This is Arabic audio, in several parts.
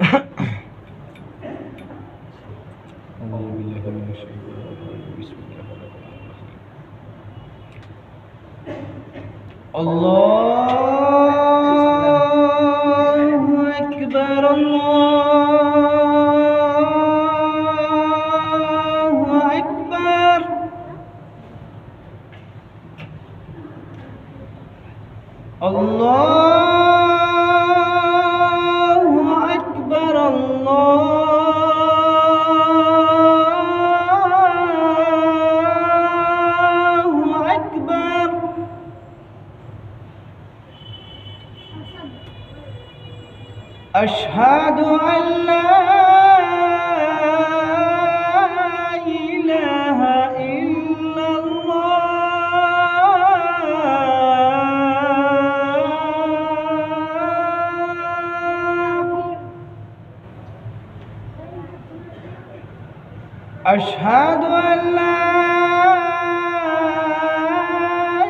أعوذ بالله من الشيطان الرجيم بسم الله الرحمن الرحيم الله أكبر الله أكبر الله أكبر الله أكبر أشهد أن لا إله إلا الله أشهد أن لا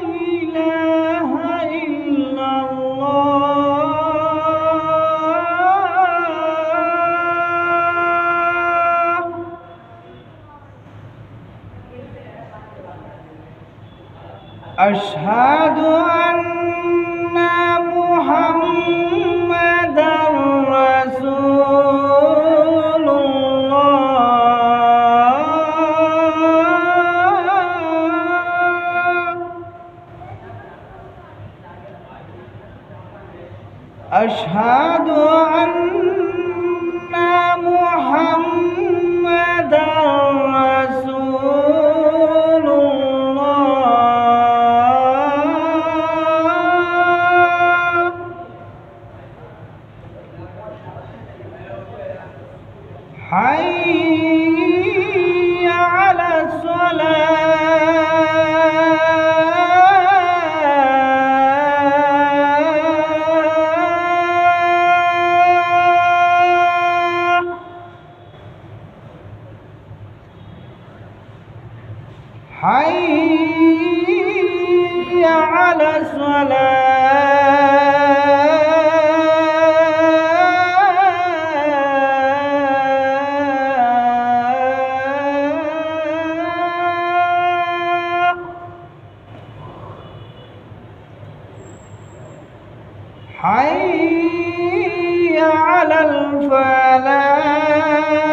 إله إلا الله أشهد أن محمدًا رسول الله أشهد أن محمدًا رسول الله حي على الصلاة حي على الصلاة حي على الفلاح